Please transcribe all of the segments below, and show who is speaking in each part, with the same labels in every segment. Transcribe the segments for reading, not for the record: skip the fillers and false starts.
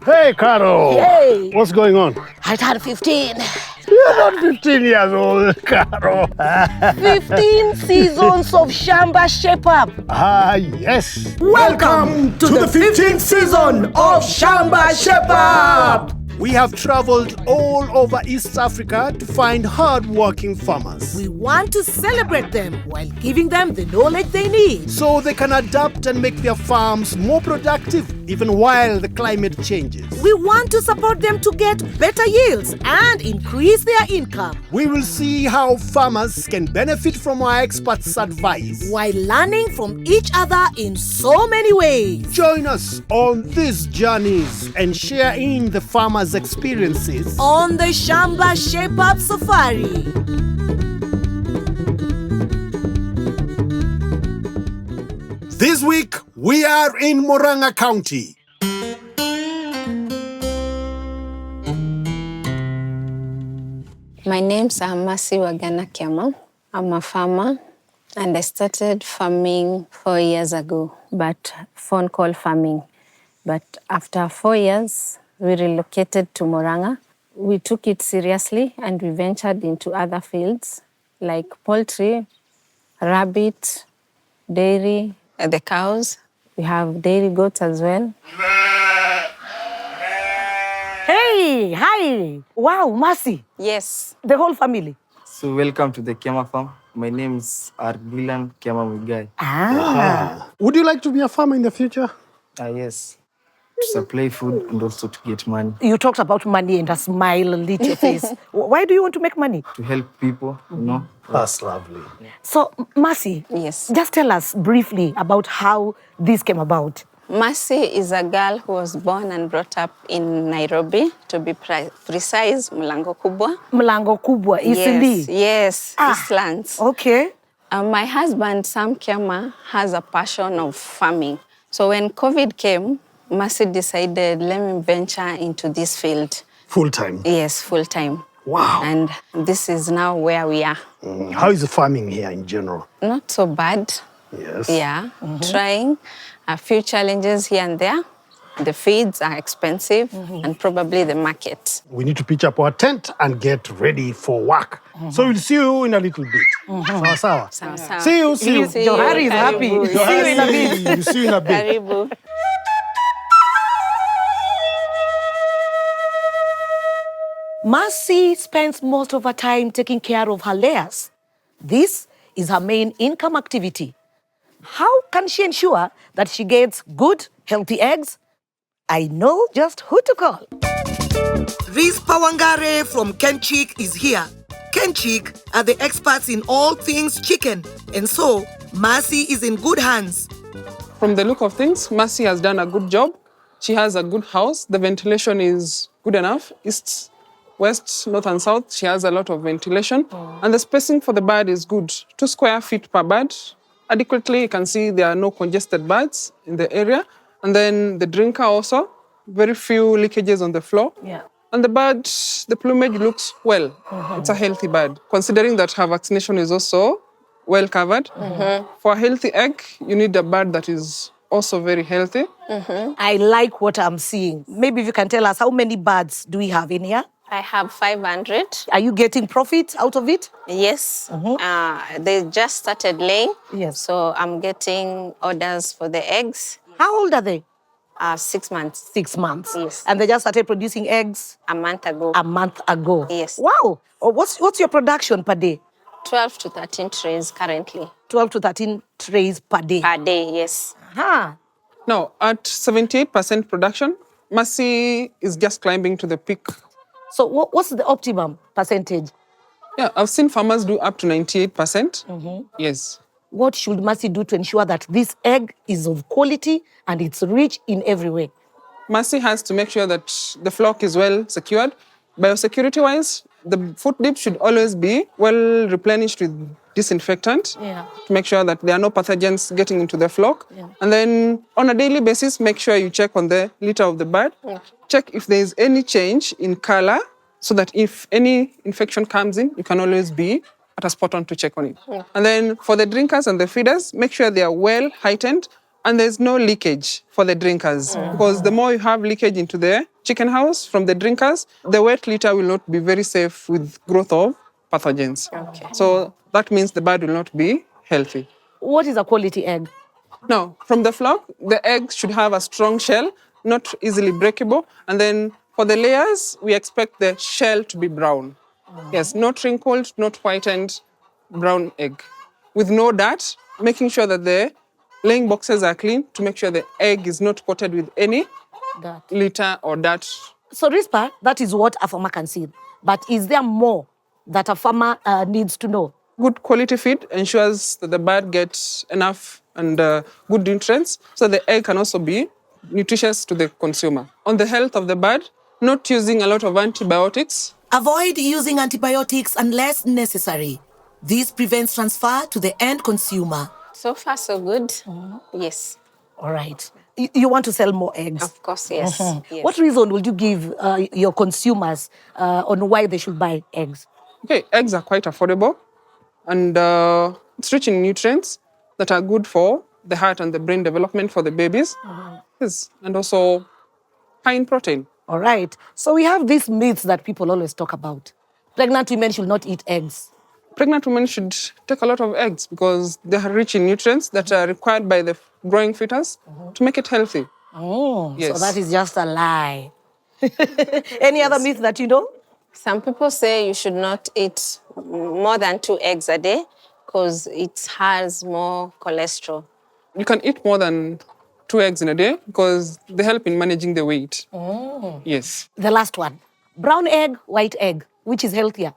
Speaker 1: Hey, Caro.
Speaker 2: Hey.
Speaker 1: What's going on?
Speaker 2: I turned 15.
Speaker 1: You're not 15 years old, Caro.
Speaker 2: 15 seasons of Shamba Shape Up.
Speaker 1: Yes.
Speaker 2: Welcome to the 15th season of Shamba Shape Up.
Speaker 1: We have traveled all over East Africa to find hard-working farmers.
Speaker 2: We want to celebrate them while giving them the knowledge they need,
Speaker 1: so they can adapt and make their farms more productive even while the climate changes.
Speaker 2: We want to support them to get better yields and increase their income.
Speaker 1: We will see how farmers can benefit from our experts' advice
Speaker 2: while learning from each other in so many ways.
Speaker 1: Join us on these journeys and share in the farmers' experiences
Speaker 2: on the Shamba Shape Up Safari.
Speaker 1: This week, we are in Muranga County.
Speaker 3: My name's Mercy Kiama. I'm a farmer, and I started farming 4 years ago, but phone call farming. But after 4 years, we relocated to Muranga. We took it seriously and we ventured into other fields like poultry, rabbit, dairy, the cows. We have dairy goats as well.
Speaker 2: Hey, hi. Wow, Mercy.
Speaker 3: Yes.
Speaker 2: The whole family.
Speaker 4: So welcome to the Kiama farm. My name is Argilan Kiama Mugai.
Speaker 1: Would you like to be a farmer in the future?
Speaker 4: Yes. To supply food and also to get money.
Speaker 2: You talked about money and a smile lit your face. Why do you want to make money?
Speaker 4: To help people, you know.
Speaker 1: That's lovely.
Speaker 2: So, Mercy,
Speaker 3: yes,
Speaker 2: just tell us briefly about how this came about.
Speaker 3: Mercy is a girl who was born and brought up in Nairobi, to be precise, Muranga Kubwa.
Speaker 2: Muranga Kubwa, Eastleigh.
Speaker 3: Yes, Eastlands.
Speaker 2: Okay.
Speaker 3: My husband, Sam Kiama, has a passion of farming. So when COVID came, Mercy decided, let me venture into this field.
Speaker 1: Full-time?
Speaker 3: Yes, full-time.
Speaker 1: Wow.
Speaker 3: And this is now where we are.
Speaker 1: How is the farming here in general?
Speaker 3: Not so bad.
Speaker 1: Yes.
Speaker 3: Yeah, trying. A few challenges here and there. The feeds are expensive and probably the market.
Speaker 1: We need to pitch up our tent and get ready for work. So we'll see you in a little bit. Sawa. See you.
Speaker 2: Johari is happy. See you in a bit.
Speaker 1: See you in a bit.
Speaker 3: Karibu.
Speaker 2: Mercy spends most of her time taking care of her layers. This is her main income activity. How can she ensure that she gets good, healthy eggs? I know just who to call. Riz Pawangare from Kenchik is here. Kenchik are the experts in all things chicken, and so Mercy is in good hands.
Speaker 5: From the look of things, Mercy has done a good job. She has a good house. The ventilation is good enough. East, west, north, and south, she has a lot of ventilation. And the spacing for the bird is good. 2 square feet per bird. Adequately, you can see there are no congested birds in the area. And then the drinker also, very few leakages on the floor.
Speaker 2: Yeah.
Speaker 5: And the bird, the plumage looks well. It's a healthy bird, considering that her vaccination is also well covered. For a healthy egg, you need a bird that is also very healthy.
Speaker 2: I like what I'm seeing. Maybe if you can tell us, how many birds do we have in here?
Speaker 3: I have 500.
Speaker 2: Are you getting profit out of it?
Speaker 3: Yes. They just started laying.
Speaker 2: Yes.
Speaker 3: So I'm getting orders for the eggs.
Speaker 2: How old are they?
Speaker 3: 6 months.
Speaker 2: 6 months.
Speaker 3: Yes.
Speaker 2: And they just started producing eggs?
Speaker 3: A month ago.
Speaker 2: A month ago.
Speaker 3: Yes.
Speaker 2: Wow. What's your production per day?
Speaker 3: 12 to 13 trays currently.
Speaker 2: 12 to 13 trays per day.
Speaker 3: Per day, yes.
Speaker 5: Now, at 78% production, Mercy is just climbing to the peak.
Speaker 2: So what's the optimum percentage?
Speaker 5: Yeah, I've seen farmers do up to 98%. Yes.
Speaker 2: What should Mercy do to ensure that this egg is of quality and it's rich in every way?
Speaker 5: Mercy has to make sure that the flock is well secured. Biosecurity-wise, the food dip should always be well replenished with disinfectant to make sure that there are no pathogens getting into the flock. And then on a daily basis, make sure you check on the litter of the bird. Check if there is any change in color so that if any infection comes in, you can always be at a spot on to check on it. And then for the drinkers and the feeders, make sure they are well heightened and there's no leakage for the drinkers. Because the more you have leakage into the chicken house, from the drinkers, the wet litter will not be very safe with growth of pathogens.
Speaker 3: Okay.
Speaker 5: So that means the bird will not be healthy.
Speaker 2: What is a quality egg?
Speaker 5: Now, from the flock, the egg should have a strong shell, not easily breakable. And then for the layers, we expect the shell to be brown. Yes, not wrinkled, not whitened, brown egg. With no dirt, making sure that the laying boxes are clean to make sure the egg is not coated with any
Speaker 2: That.
Speaker 5: litter or dirt.
Speaker 2: So, Rispa, that is what a farmer can see. But is there more that a farmer needs to know?
Speaker 5: Good quality feed ensures that the bird gets enough and good nutrients, so the egg can also be nutritious to the consumer. On the health of the bird, not using a lot of antibiotics.
Speaker 2: Avoid using antibiotics unless necessary. This prevents transfer to the end consumer.
Speaker 3: So far, so good. Yes.
Speaker 2: All right. You want to sell more eggs?
Speaker 3: Of course, yes. Yes.
Speaker 2: What reason would you give your consumers on why they should buy eggs?
Speaker 5: Okay, eggs are quite affordable and it's rich in nutrients that are good for the heart and the brain development for the babies. Yes, and also high in protein.
Speaker 2: All right. So we have these myths that people always talk about. Pregnant women should not eat eggs.
Speaker 5: Pregnant women should take a lot of eggs because they are rich in nutrients that are required by the growing fetus to make it healthy.
Speaker 2: Oh,
Speaker 5: Yes.
Speaker 2: so that is just a lie. Any other myth that you know?
Speaker 3: Some people say you should not eat more than 2 eggs a day because it has more cholesterol.
Speaker 5: You can eat more than 2 eggs in a day because they help in managing the weight. Yes.
Speaker 2: The last one. Brown egg, white egg. Which is healthier?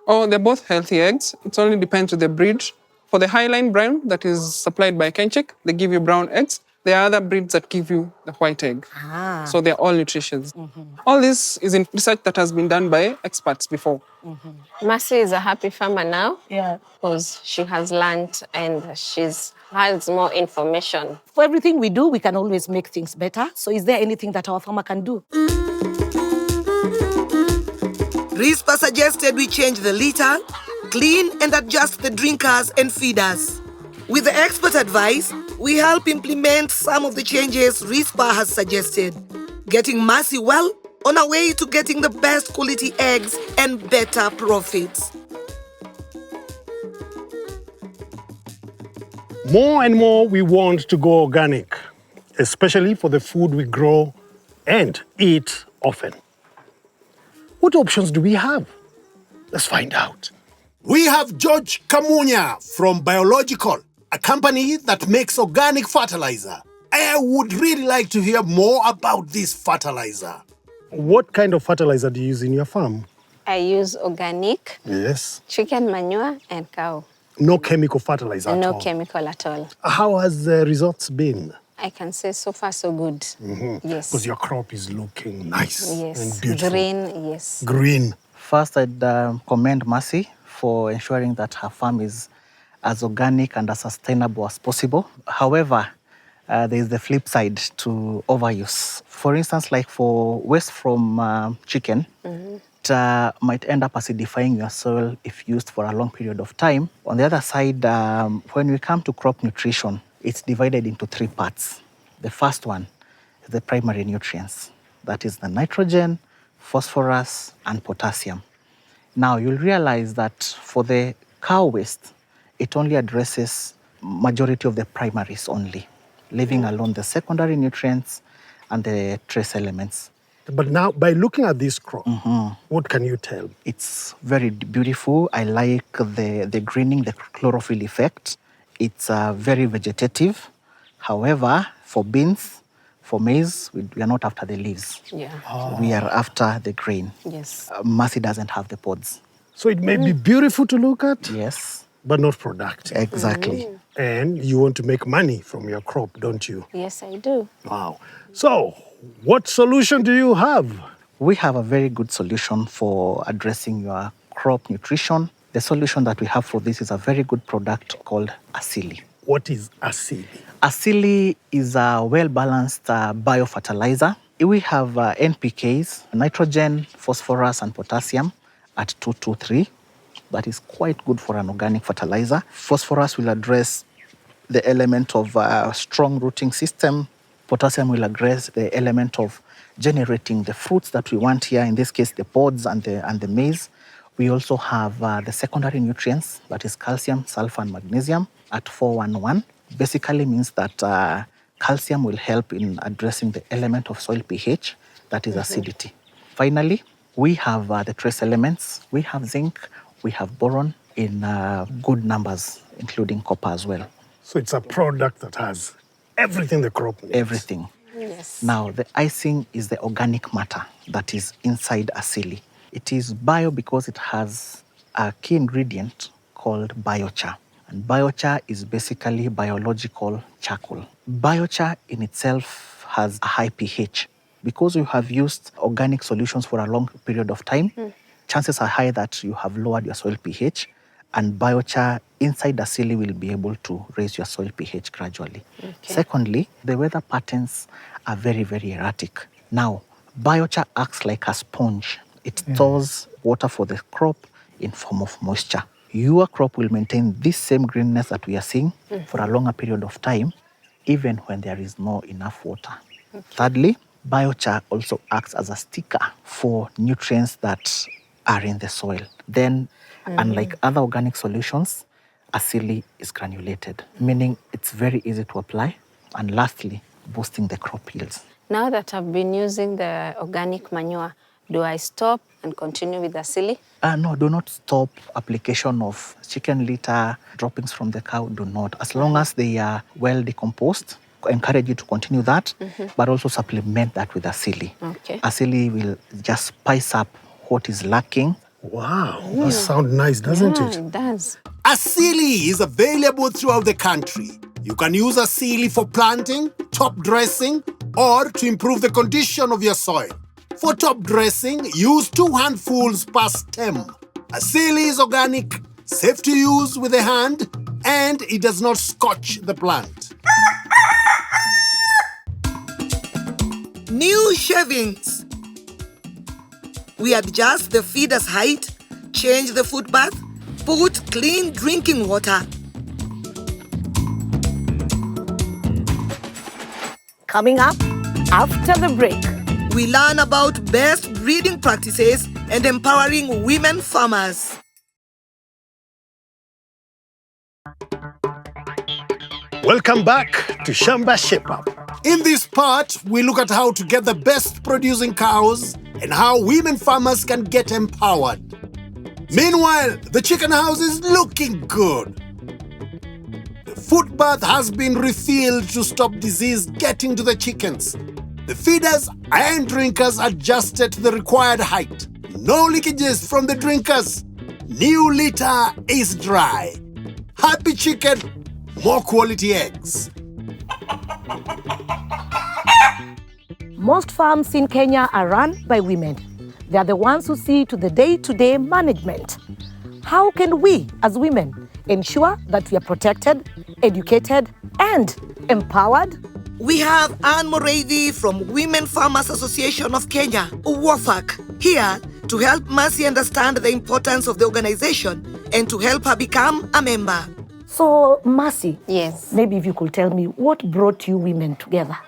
Speaker 5: Oh, they're both healthy eggs. It only depends on the breed. For the Highline brown that is supplied by Kenchik, they give you brown eggs. There are other breeds that give you the white egg. So they're all nutritious. All this is in research that has been done by experts before.
Speaker 3: Mercy is a happy farmer now.
Speaker 2: Yeah.
Speaker 3: Because she has learned and she has more information.
Speaker 2: For everything we do, we can always make things better. So is there anything that our farmer can do? Rispa suggested we change the litter, clean and adjust the drinkers and feeders. With the expert advice, we help implement some of the changes Rispa has suggested, getting Mercy well on our way to getting the best quality eggs and better profits.
Speaker 1: More and more we want to go organic, especially for the food we grow and eat often. What options do we have? Let's find out.
Speaker 6: We have George Kamunya from Biological, a company that makes organic fertilizer. I would really like to hear more about this fertilizer.
Speaker 1: What kind of fertilizer do you use in your farm?
Speaker 3: I use organic,
Speaker 1: Yes.
Speaker 3: chicken manure and cow.
Speaker 1: No chemical fertilizer at
Speaker 3: No
Speaker 1: all.
Speaker 3: chemical at all.
Speaker 1: How has the results been?
Speaker 3: I can say so far so good. Yes.
Speaker 1: Because your crop is looking nice
Speaker 3: Yes.
Speaker 1: and beautiful.
Speaker 3: Green, yes.
Speaker 1: Green.
Speaker 7: First, I'd commend Mercy for ensuring that her farm is as organic and as sustainable as possible. However, there is the flip side to overuse. For instance, like for waste from chicken, it might end up acidifying your soil if used for a long period of time. On the other side, when we come to crop nutrition, it's divided into 3 parts. The first one is the primary nutrients. That is the nitrogen, phosphorus, and potassium. Now, you'll realize that for the cow waste, it only addresses majority of the primaries only, leaving alone the secondary nutrients and the trace elements.
Speaker 1: But now, by looking at this crop, what can you tell?
Speaker 7: It's very beautiful. I like the greening, the chlorophyll effect. It's very vegetative. However, for beans, for maize, we are not after the leaves.
Speaker 3: Yeah.
Speaker 7: We are after the grain.
Speaker 3: Yes.
Speaker 7: Mercy doesn't have the pods.
Speaker 1: So it may be beautiful to look at,
Speaker 7: Yes,
Speaker 1: but not productive.
Speaker 7: exactly.
Speaker 1: And you want to make money from your crop, don't you?
Speaker 3: Yes, I do.
Speaker 1: Wow. So, what solution do you have?
Speaker 7: We have a very good solution for addressing your crop nutrition. The solution that we have for this is a very good product called Asili.
Speaker 1: What is Asili?
Speaker 7: Asili is a well-balanced biofertilizer. We have NPKs, nitrogen, phosphorus, and potassium at 223. That is quite good for an organic fertilizer. Phosphorus will address the element of strong rooting system. Potassium will address the element of generating the fruits that we want here, in this case, the pods and the maize. We also have the secondary nutrients, that is calcium, sulfur, and magnesium at 411. Basically means that calcium will help in addressing the element of soil pH, that is acidity. Finally, we have the trace elements. We have zinc, we have boron in good numbers, including copper as well.
Speaker 1: So it's a product that has everything the crop needs.
Speaker 7: Everything.
Speaker 3: Yes.
Speaker 7: Now, the icing is the organic matter that is inside asili. It is bio because it has a key ingredient called BioChar. And BioChar is basically biological charcoal. BioChar in itself has a high pH. Because you have used organic solutions for a long period of time, chances are high that you have lowered your soil pH, and BioChar inside the asili will be able to raise your soil pH gradually.
Speaker 3: Okay.
Speaker 7: Secondly, the weather patterns are very, very erratic. Now, BioChar acts like a sponge. It stores water for the crop in form of moisture. Your crop will maintain this same greenness that we are seeing for a longer period of time, even when there is not enough water. Okay. Thirdly, BioChar also acts as a sticker for nutrients that are in the soil. Then, unlike other organic solutions, asili is granulated, meaning it's very easy to apply. And lastly, boosting the crop yields.
Speaker 3: Now that I've been using the organic manure, do I stop and continue with asili?
Speaker 7: No, do not stop application of chicken litter, droppings from the cow, do not. As long as they are well decomposed, encourage you to continue that, but also supplement that with asili.
Speaker 3: Okay.
Speaker 7: Asili will just spice up what is lacking.
Speaker 1: Wow, that sounds nice, doesn't
Speaker 3: Yeah,
Speaker 1: it?
Speaker 3: it does.
Speaker 6: Asili is available throughout the country. You can use asili for planting, top dressing, or to improve the condition of your soil. For top dressing, use 2 handfuls per stem. Asili is organic, safe to use with the hand, and it does not scorch the plant.
Speaker 2: New shavings. We adjust the feeder's height, change the foot bath, put clean drinking water. Coming up after the break, we learn about best breeding practices and empowering women farmers.
Speaker 1: Welcome back to Shamba Shape Up.
Speaker 6: In this part, we look at how to get the best producing cows and how women farmers can get empowered. Meanwhile, the chicken house is looking good. The foot bath has been refilled to stop disease getting to the chickens. The feeders and drinkers adjusted to the required height. No leakages from the drinkers. New litter is dry. Happy chicken, more quality eggs.
Speaker 2: Most farms in Kenya are run by women. They are the ones who see to the day-to-day management. How can we, as women, ensure that we are protected, educated, and empowered? We have Anne Moravi from Women Farmers Association of Kenya, WAFAC, here to help Mercy understand the importance of the organization and to help her become a member. So, Mercy,
Speaker 3: Yes.
Speaker 2: maybe if you could tell me what brought you women together?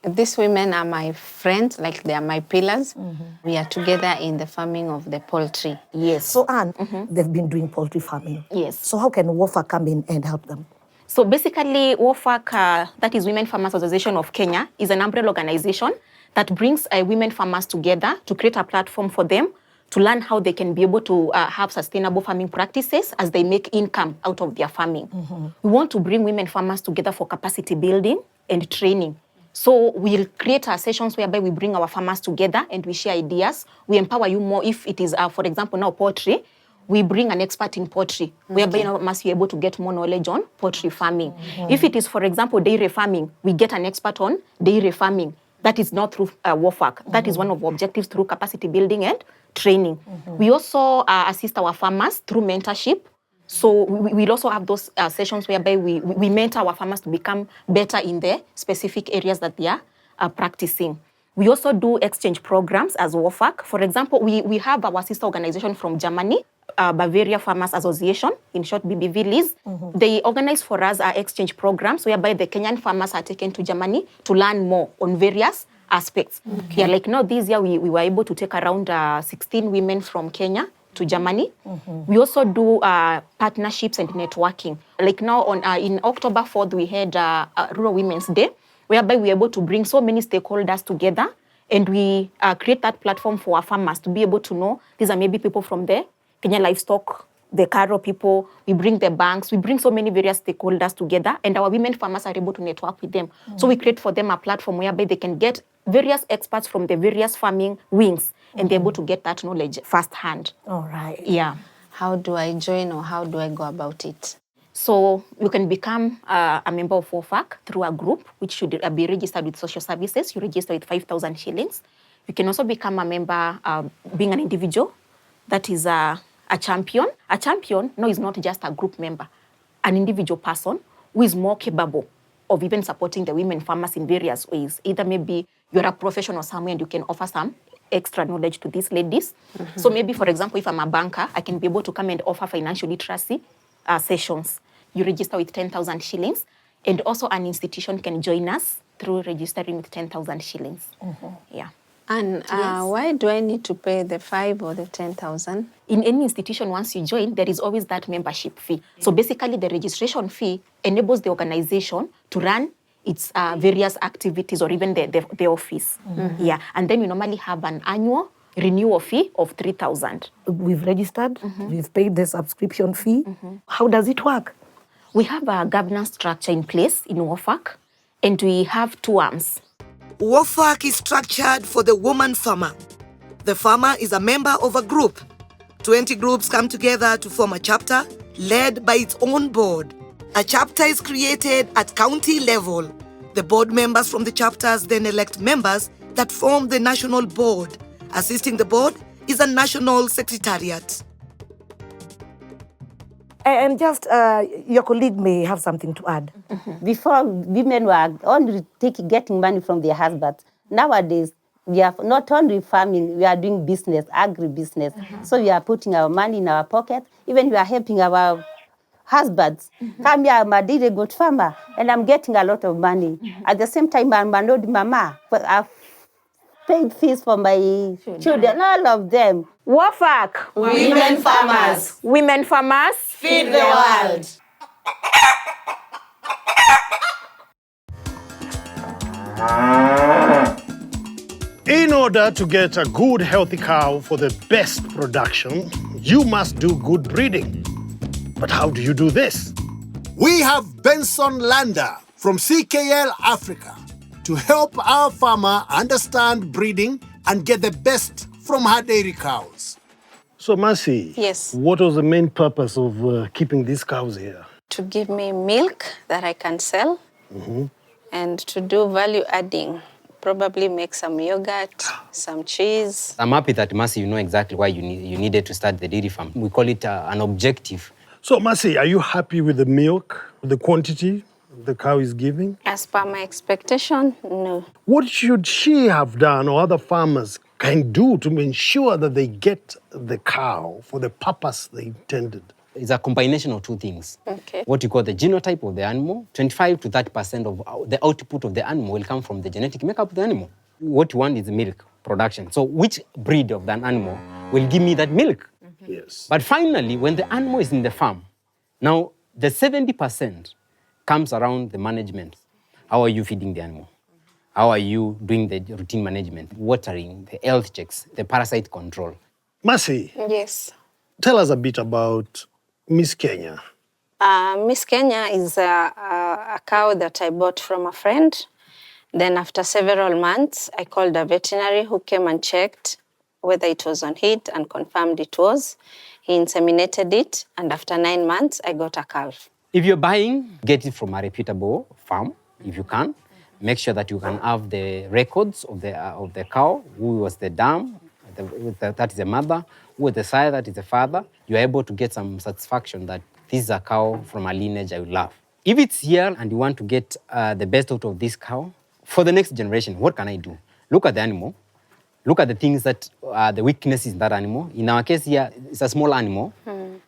Speaker 3: These women are my friends, like they are my pillars. We are together in the farming of the poultry.
Speaker 2: Yes. So, Anne, they've been doing poultry farming.
Speaker 8: Yes.
Speaker 2: So, how can WAFAC come in and help them?
Speaker 8: So basically, WAFAC, that is Women Farmers Association of Kenya, is an umbrella organization that brings women farmers together to create a platform for them to learn how they can be able to have sustainable farming practices as they make income out of their farming. We want to bring women farmers together for capacity building and training. So we'll create sessions whereby we bring our farmers together and we share ideas. We empower you more if it is, for example, now poultry. We bring an expert in poultry, whereby you must be able to get more knowledge on poultry farming. If it is, for example, dairy farming, we get an expert on dairy farming. That is not through WAFAC. That is one of the objectives through capacity building and training. We also assist our farmers through mentorship. So we'll also have those sessions whereby we mentor our farmers to become better in the specific areas that they are practicing. We also do exchange programs as WAFAC. For example, we have our sister organization from Germany, Bavaria Farmers Association, in short BBV Liz. They organize for us our exchange programs whereby the Kenyan farmers are taken to Germany to learn more on various aspects. Yeah, like now this year we were able to take around 16 women from Kenya to Germany. We also do partnerships and networking. Like now in October 4th, we had Rural Women's Day, whereby we were able to bring so many stakeholders together, and we create that platform for our farmers to be able to know these are maybe people from the Kenya livestock, the Karo people, we bring the banks, we bring so many various stakeholders together, and our women farmers are able to network with them. So we create for them a platform whereby they can get various experts from the various farming wings, and they're able to get that knowledge firsthand.
Speaker 2: All right.
Speaker 8: Yeah.
Speaker 3: How do I join or how do I go about it?
Speaker 8: So you can become a member of WOFAC through a group, which should be registered with social services. You register with 5,000 shillings. You can also become a member being an individual. That is a champion. A champion, no, is not just a group member. An individual person who is more capable of even supporting the women farmers in various ways. Either maybe you're a professional somewhere and you can offer some extra knowledge to these ladies. So maybe, for example, if I'm a banker, I can be able to come and offer financial literacy sessions. You register with 10,000 shillings. And also an institution can join us through registering with 10,000 shillings. Yeah.
Speaker 3: And why do I need to pay the 5 or the 10,000?
Speaker 8: In any institution, once you join, there is always that membership fee. So basically, the registration fee enables the organization to run its various activities or even the office. Yeah. And then we normally have an annual renewal fee of 3,000.
Speaker 2: We've registered, we've paid the subscription fee. How does it work?
Speaker 8: We have a governance structure in place in WOFAC, and we have 2 arms.
Speaker 9: WOFAC is structured for the woman farmer. The farmer is a member of a group. 20 groups come together to form a chapter led by its own board. A chapter is created at county level. The board members from the chapters then elect members that form the national board. Assisting the board is a national secretariat.
Speaker 2: And just your colleague may have something to add.
Speaker 10: Before, women were only getting money from their husbands. Nowadays, we are not only farming, we are doing business, agri-business. So we are putting our money in our pocket. Even we are helping our husbands. Come here, I'm a really good farmer, and I'm getting a lot of money. At the same time, I'm an old mama, but I've paid fees for my children, all of them.
Speaker 8: WOFAC.
Speaker 9: Women farmers.
Speaker 8: Women farmers.
Speaker 9: Feed the world.
Speaker 1: In order to get a good, healthy cow for the best production, you must do good breeding. But how do you do this?
Speaker 6: We have Benson Landa from CKL Africa to help our farmer understand breeding and get the best from her dairy cows.
Speaker 1: So, Mercy,
Speaker 3: Yes.
Speaker 1: what was the main purpose of keeping these cows here?
Speaker 3: To give me milk that I can sell and to do value adding. Probably make some yogurt, some cheese.
Speaker 11: I'm happy that, Mercy, you know exactly why you needed to start the dairy farm. We call it an objective.
Speaker 1: So, Mercy, are you happy with the milk, the quantity the cow is giving?
Speaker 3: As per my expectation, no.
Speaker 1: What should she have done or other farmers can do to ensure that they get the cow for the purpose they intended?
Speaker 11: It's a combination of 2 things.
Speaker 3: Okay.
Speaker 11: What you call the genotype of the animal, 25 to 30% of the output of the animal will come from the genetic makeup of the animal. What you want is milk production. So which breed of that animal will give me that milk?
Speaker 1: Yes.
Speaker 11: But finally, when the animal is in the farm, now the 70% comes around the management. How are you feeding the animal? How are you doing the routine management, watering, the health checks, the parasite control?
Speaker 1: Mercy,
Speaker 3: Yes.
Speaker 1: tell us a bit about Miss Kenya.
Speaker 3: Miss Kenya is a cow that I bought from a friend. Then after several months, I called a veterinary who came and checked whether it was on heat and confirmed it was. He inseminated it, and after 9 months, I got a calf.
Speaker 11: If you're buying, get it from a reputable farm, if you can. Make sure that you can have the records of the cow, who was the dam, that is the mother, who was the sire, that is the father. You're able to get some satisfaction that this is a cow from a lineage I would love. If it's here and you want to get the best out of this cow, for the next generation, what can I do? Look at the animal. Look at the things that are the weaknesses in that animal. In our case here, it's a small animal.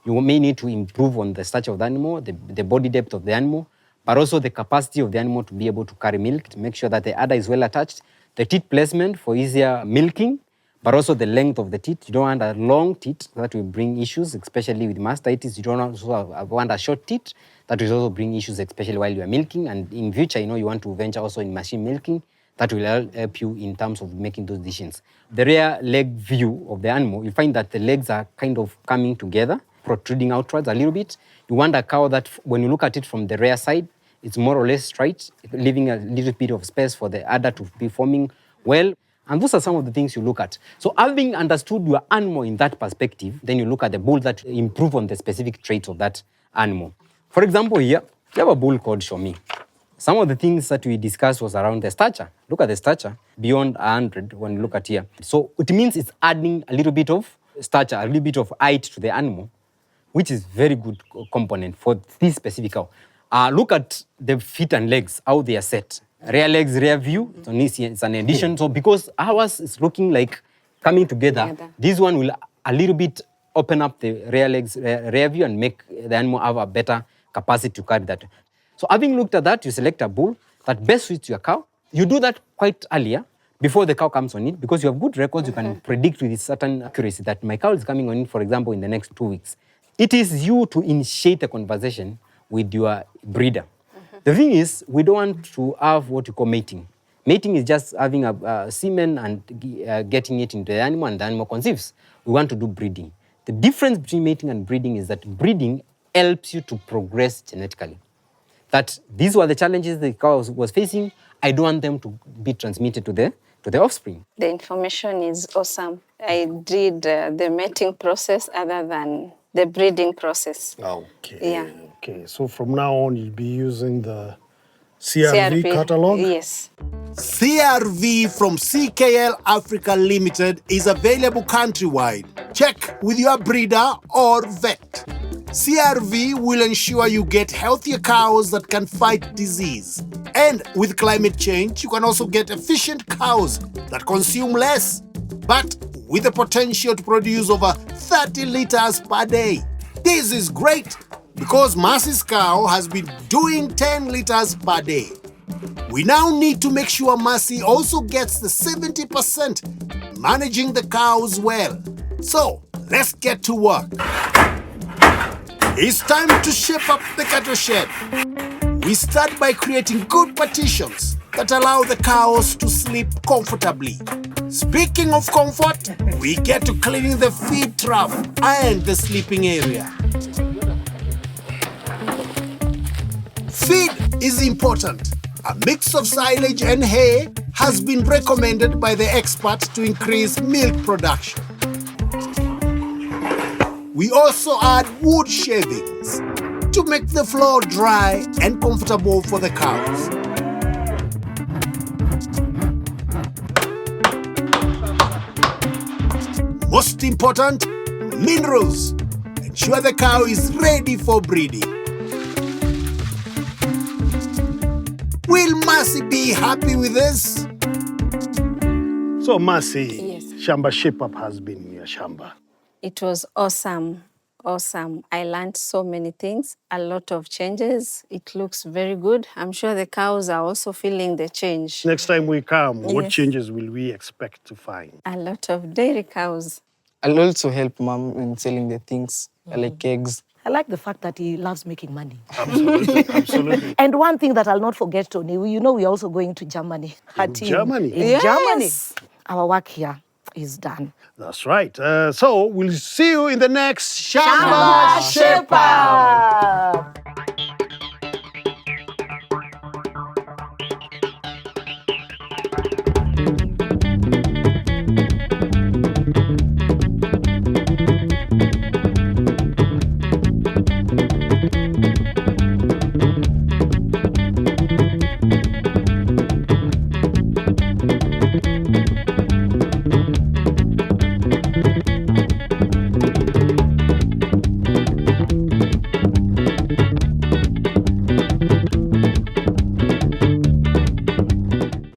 Speaker 11: You may need to improve on the stature of the animal, the body depth of the animal, but also the capacity of the animal to be able to carry milk, to make sure that the udder is well attached. the teat placement for easier milking, but also the length of the teat. You don't want a long teat, that will bring issues, especially with mastitis. You don't also want a short teat, that will also bring issues, especially while you are milking. And in future, you want to venture also in machine milking. That will help you in terms of making those decisions. The rear leg view of the animal, you find that the legs are kind of coming together, protruding outwards a little bit. You want a cow that, when you look at it from the rear side, it's more or less straight, leaving a little bit of space for the udder to be forming well. And those are some of the things you look at. So having understood your animal in that perspective, then you look at the bull that improve on the specific traits of that animal. For example, here, you have a bull called Shomi. Some of the things that we discussed was around the stature. Look at the stature, beyond 100 when you look at here. So it means it's adding a little bit of stature, a little bit of height to the animal, which is very good component for this specific cow. Look at the feet and legs, how they are set. Rear legs, rear view, it's an addition. So because ours is looking like coming together, this one will a little bit open up the rear legs, rear view, and make the animal have a better capacity to carry that. So having looked at that, you select a bull that best suits your cow. You do that quite earlier, before the cow comes on it, because you have good records, you can predict with certain accuracy that my cow is coming on it, for example, in the next 2 weeks. It is you to initiate a conversation with your breeder. The thing is, we don't want to have what you call mating. Mating is just having a semen and getting it into the animal, and the animal conceives. We want to do breeding. The difference between mating and breeding is that breeding helps you to progress genetically. That these were the challenges the cow was facing. I don't want them to be transmitted to the offspring.
Speaker 3: The information is awesome. I did the mating process other than the breeding process.
Speaker 1: Okay.
Speaker 3: Yeah.
Speaker 1: Okay. So from now on, you'll be using the CRV catalog?
Speaker 3: Yes.
Speaker 6: CRV from CKL Africa Limited is available countrywide. Check with your breeder or vet. CRV will ensure you get healthier cows that can fight disease. And with climate change, you can also get efficient cows that consume less, but with the potential to produce over 30 liters per day. This is great because Mercy's cow has been doing 10 liters per day. We now need to make sure Mercy also gets the 70%, managing the cows well. So let's get to work. It's time to shape up the cattle shed. We start by creating good partitions that allow the cows to sleep comfortably. Speaking of comfort, we get to cleaning the feed trough and the sleeping area. Feed is important. A mix of silage and hay has been recommended by the experts to increase milk production. We also add wood shavings to make the floor dry and comfortable for the cows. Most important, minerals. Ensure the cow is ready for breeding. Will Mercy be happy with this?
Speaker 1: So Mercy,
Speaker 3: Yes.
Speaker 1: Shamba Shape Up has been in your Shamba.
Speaker 3: It was awesome. Awesome. I learned so many things, a lot of changes. It looks very good. I'm sure the cows are also feeling the change.
Speaker 1: Next time we come, what
Speaker 3: Yes.
Speaker 1: changes will we expect to find?
Speaker 3: A lot of dairy cows.
Speaker 4: I'll also help mom in selling the things like eggs.
Speaker 2: I like the fact that he loves making money.
Speaker 1: Absolutely, absolutely.
Speaker 2: And one thing that I'll not forget, Tony, we're also going to Germany. Her
Speaker 1: In
Speaker 2: team.
Speaker 1: Germany?
Speaker 2: In
Speaker 3: Yes.
Speaker 2: Germany. Our work here is done.
Speaker 1: That's right. So we'll see you in the next
Speaker 2: Shamba Shape Up!